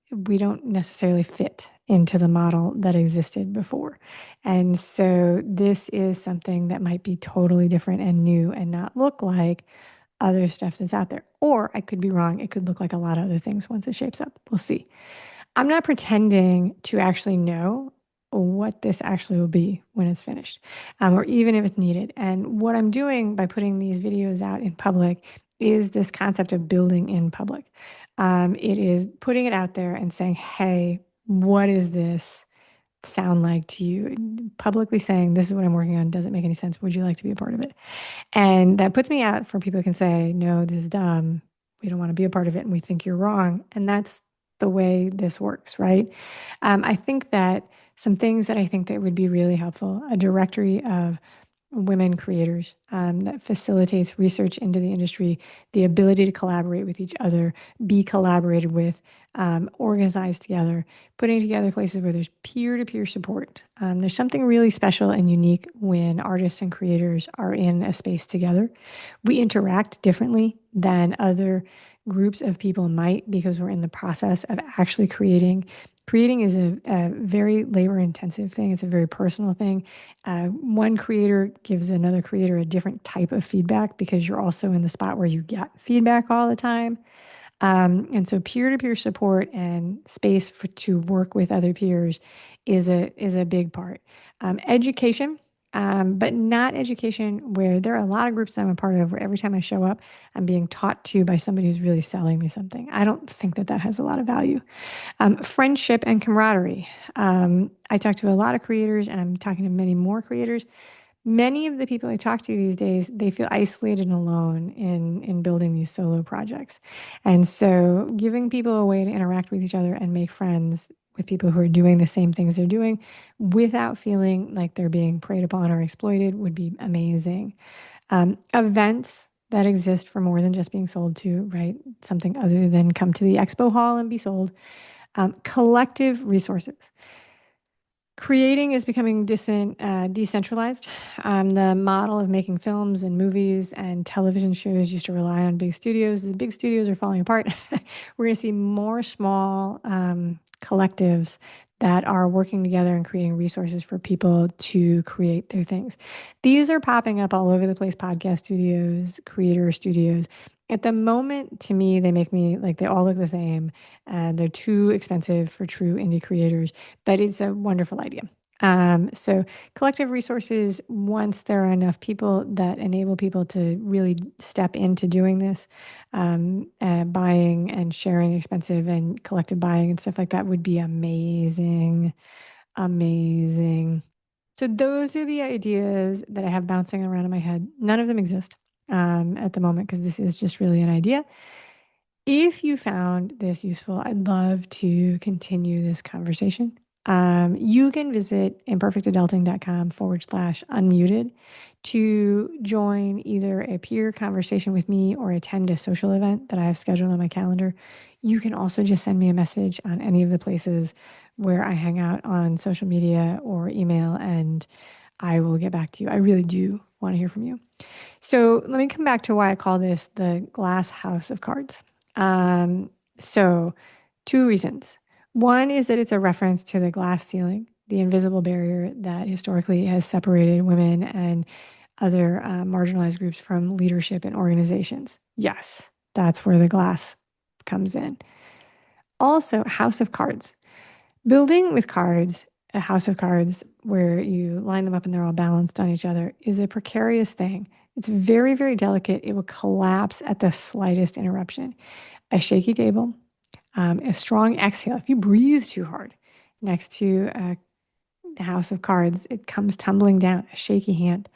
we don't necessarily fit into the model that existed before. And so this is something that might be totally different and new and not look like other stuff that's out there. Or I could be wrong. It could look like a lot of other things once it shapes up. We'll see. I'm not pretending to actually know what this actually will be when it's finished, or even if it's needed. And what I'm doing by putting these videos out in public is this concept of building in public. It is putting it out there and saying, hey, what does this sound like to you? Publicly saying, this is what I'm working on. Does it make any sense? Would you like to be a part of it? And that puts me out for people who can say, no, this is dumb. We don't want to be a part of it and we think you're wrong. And that's the way this works, right? I think that some things that I think that would be really helpful, a directory of women creators that facilitates research into the industry, the ability to collaborate with each other, be collaborated with, organized together, putting together places where there's peer-to-peer support. There's something really special and unique when artists and creators are in a space together. We interact differently than other groups of people might because we're in the process of actually creating. Creating is a very labor intensive thing. It's a very personal thing. One creator gives another creator a different type of feedback because you're also in the spot where you get feedback all the time. And so peer-to-peer support and space to work with other peers is a big part. Education, but not education where there are a lot of groups I'm a part of where every time I show up, I'm being taught to by somebody who's really selling me something. I don't think that has a lot of value. Friendship and camaraderie. I talk to a lot of creators and I'm talking to many more creators. Many of the people I talk to these days, they feel isolated and alone in building these solo projects. And so giving people a way to interact with each other and make friends with people who are doing the same things they're doing without feeling like they're being preyed upon or exploited would be amazing. Events that exist for more than just being sold to, right? Something other than come to the expo hall and be sold. Collective resources. Creating is becoming decentralized. The model of making films and movies and television shows used to rely on big studios. The big studios are falling apart. We're going to see more small collectives that are working together and creating resources for people to create their things. These are popping up all over the place, podcast studios, creator studios. At the moment, to me, they make me like they all look the same. They're too expensive for true indie creators, but it's a wonderful idea. So collective resources, once there are enough people that enable people to really step into doing this, buying and sharing expensive and collective buying and stuff like that would be amazing, amazing. So those are the ideas that I have bouncing around in my head. None of them exist at the moment because this is just really an idea. If you found this useful, I'd love to continue this conversation. You can visit imperfectadulting.com/unmuted to join either a peer conversation with me or attend a social event that I have scheduled on my calendar. You can also just send me a message on any of the places where I hang out on social media or email, and I will get back to you. I really do want to hear from you. So let me come back to why I call this the glass house of cards. Um, so, two reasons. One is that it's a reference to the glass ceiling, the invisible barrier that historically has separated women and other marginalized groups from leadership in organizations. Yes, that's where the glass comes in. Also, house of cards. Building with cards, a house of cards where you line them up and they're all balanced on each other, is a precarious thing. It's very, very delicate. It will collapse at the slightest interruption. A shaky table, a strong exhale. If you breathe too hard next to a house of cards, it comes tumbling down, a shaky hand.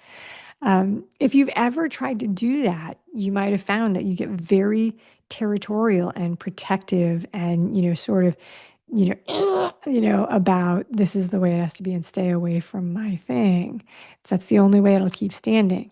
If you've ever tried to do that, you might have found that you get very territorial and protective and, sort of, about this is the way it has to be and stay away from my thing. That's the only way it'll keep standing.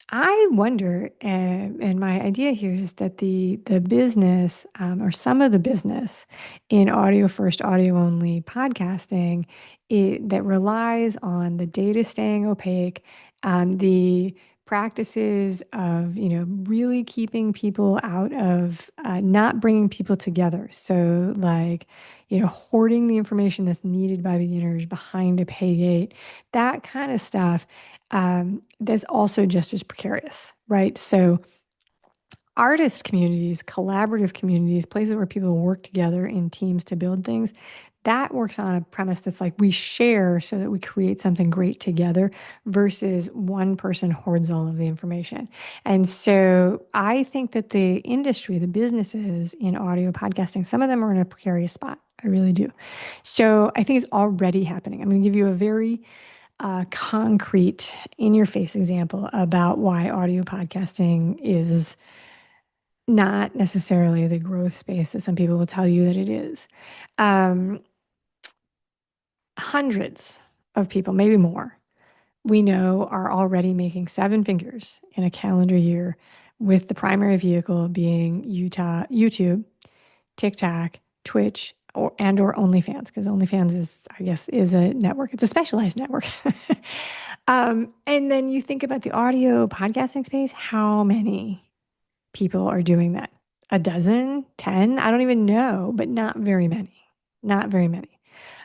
I wonder, and my idea here is that the business or some of the business in audio first, audio only podcasting that relies on the data staying opaque, the practices of really keeping people out of not bringing people together. So like hoarding the information that's needed by beginners behind a pay gate, that kind of stuff that's also just as precarious, right? So, artist communities, collaborative communities, places where people work together in teams to build things, that works on a premise that's like we share so that we create something great together versus one person hoards all of the information. And so, I think that the industry, the businesses in audio podcasting, some of them are in a precarious spot. I really do. So, I think it's already happening. I'm going to give you a very concrete, in your face example about why audio podcasting is not necessarily the growth space that some people will tell you that it is. Um, Hundreds of people, maybe more, we know are already making seven figures in a calendar year, with the primary vehicle being YouTube, TikTok, Twitch, or OnlyFans, because OnlyFans is, I guess, is a network. It's a specialized network. And then you think about the audio podcasting space, how many people are doing that? A dozen, 10? I don't even know, but not very many. Not very many.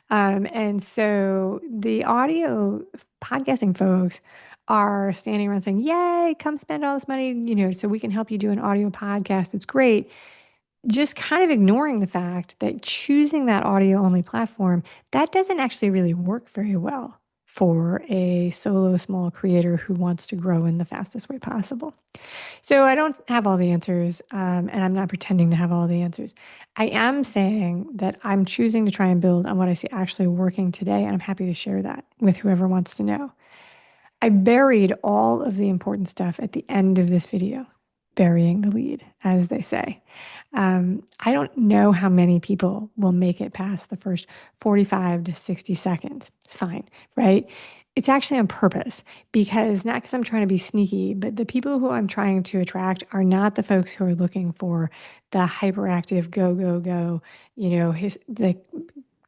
And so the audio podcasting folks are standing around saying, "Yay, come spend all this money, so we can help you do an audio podcast. It's great." Just kind of ignoring the fact that choosing that audio only platform, that doesn't actually really work very well for a solo small creator who wants to grow in the fastest way possible. So I don't have all the answers, and I'm not pretending to have all the answers. I am saying that I'm choosing to try and build on what I see actually working today, and I'm happy to share that with whoever wants to know. I buried all of the important stuff at the end of this video, burying the lead, as they say. I don't know how many people will make it past the first 45 to 60 seconds. It's fine, right? It's actually on purpose because not because I'm trying to be sneaky, but the people who I'm trying to attract are not the folks who are looking for the hyperactive go, go, go, the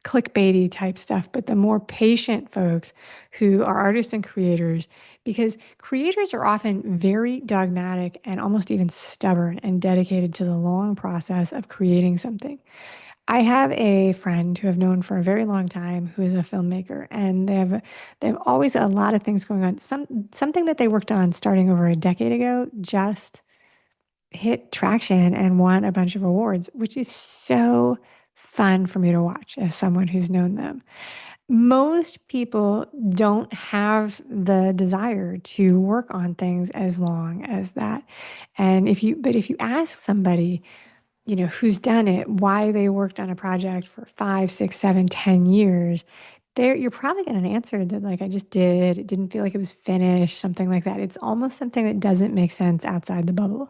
clickbaity type stuff, but the more patient folks who are artists and creators, because creators are often very dogmatic and almost even stubborn and dedicated to the long process of creating something. I have a friend who I've known for a very long time who is a filmmaker, and they have always a lot of things going on. Something that they worked on starting over a decade ago just hit traction and won a bunch of awards, which is so fun for me to watch as someone who's known them. Most people don't have the desire to work on things as long as that. And if you ask somebody, who's done it, why they worked on a project for 5, 6, 7, 10 years, there you're probably getting an answer that like I just did. It didn't feel like it was finished, something like that. It's almost something that doesn't make sense outside the bubble.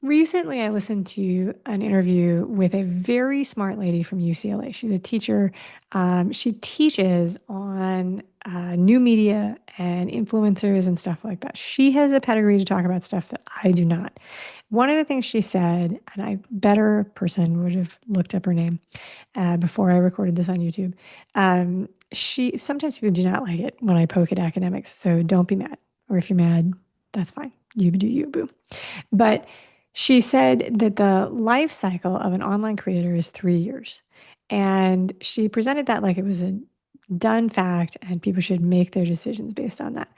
Recently, I listened to an interview with a very smart lady from UCLA. She's a teacher. She teaches on new media and influencers and stuff like that. She has a pedigree to talk about stuff that I do not. One of the things she said, and I better person would have looked up her name before I recorded this on YouTube. She sometimes people do not like it when I poke at academics, so don't be mad. Or if you're mad, that's fine. You do you, boo. But she said that the life cycle of an online creator is 3 years. And she presented that like it was a done fact and people should make their decisions based on that.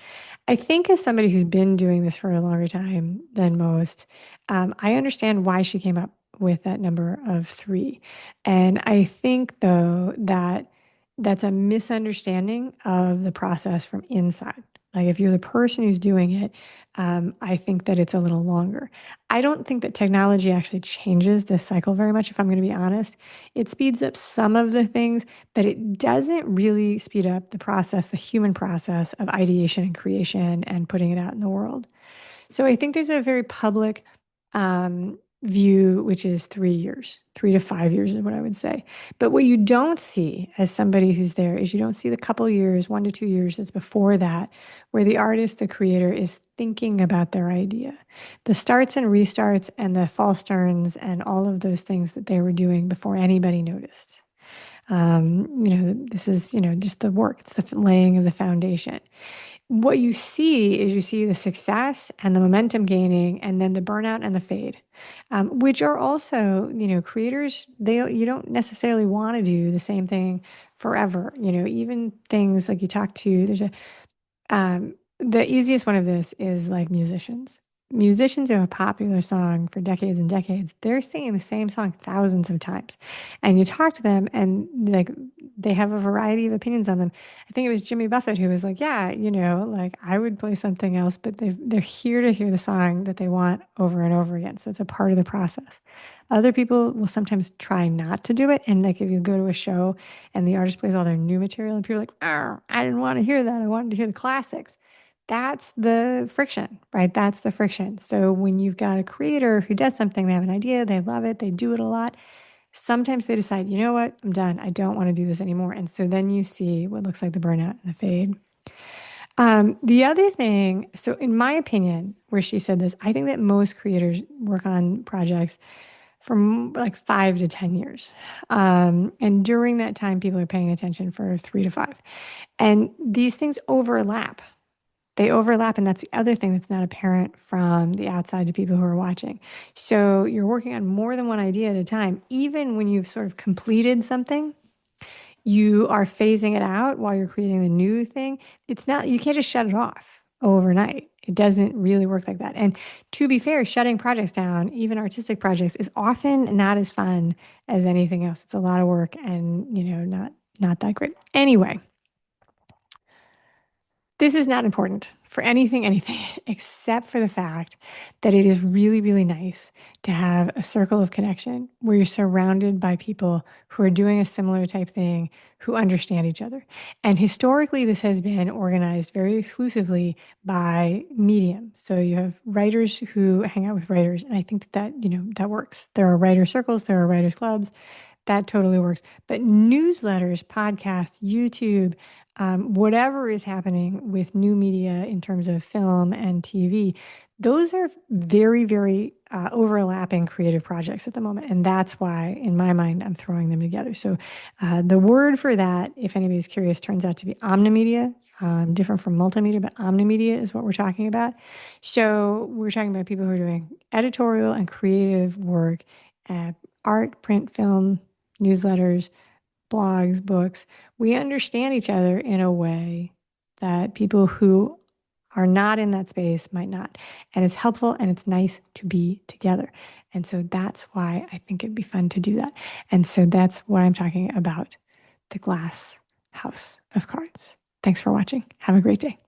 I think as somebody who's been doing this for a longer time than most, I understand why she came up with that number of three. And I think, though, that that's a misunderstanding of the process from inside. Like if you're the person who's doing it, I think that it's a little longer. I don't think that technology actually changes this cycle very much, if I'm going to be honest. It speeds up some of the things, but it doesn't really speed up the process, the human process of ideation and creation and putting it out in the world. So I think there's a very public view, which is 3 years, 3 to 5 years is what I would say. But what you don't see as somebody who's there is you don't see the couple years, 1 to 2 years that's before that, where the artist, the creator is thinking about their idea. The starts and restarts and the false turns and all of those things that they were doing before anybody noticed. This is, just the work. It's the laying of the foundation. What you see is you see the success and the momentum gaining, and then the burnout and the fade, which are also, creators. You don't necessarily want to do the same thing forever. Even things like you talk to. The easiest one of this is like musicians. Musicians who have a popular song for decades and decades, they're singing the same song thousands of times. And you talk to them and like they have a variety of opinions on them. I think it was Jimmy Buffett who was like, yeah, like I would play something else, but they're here to hear the song that they want over and over again. So it's a part of the process. Other people will sometimes try not to do it. And like if you go to a show and the artist plays all their new material and people are like, oh, I didn't want to hear that. I wanted to hear the classics. That's the friction, right? That's the friction. So when you've got a creator who does something, they have an idea, they love it, they do it a lot. Sometimes they decide, you know what, I'm done. I don't want to do this anymore. And so then you see what looks like the burnout and the fade. The other thing, so in my opinion, where she said this, I think that most creators work on projects for like 5 to 10 years. And during that time, people are paying attention for 3 to 5. And these things overlap. They overlap, and that's the other thing that's not apparent from the outside to people who are watching. So you're working on more than one idea at a time. Even when you've sort of completed something, you are phasing it out while you're creating the new thing. It's not, you can't just shut it off overnight. It doesn't really work like that. And to be fair, shutting projects down, even artistic projects, is often not as fun as anything else. It's a lot of work and, not that great. Anyway, this is not important for anything, except for the fact that it is really, really nice to have a circle of connection where you're surrounded by people who are doing a similar type thing, who understand each other. And historically, this has been organized very exclusively by medium. So you have writers who hang out with writers, and I think that works. There are writer circles, there are writers clubs. That totally works. But newsletters, podcasts, YouTube, whatever is happening with new media in terms of film and TV, those are very, very overlapping creative projects at the moment. And that's why, in my mind, I'm throwing them together. So the word for that, if anybody's curious, turns out to be omnimedia. Different from multimedia, but omnimedia is what we're talking about. So we're talking about people who are doing editorial and creative work, art, print, film, newsletters, blogs, books. We understand each other in a way that people who are not in that space might not. And it's helpful and it's nice to be together. And so that's why I think it'd be fun to do that. And so that's what I'm talking about, the glass house of cards. Thanks for watching. Have a great day.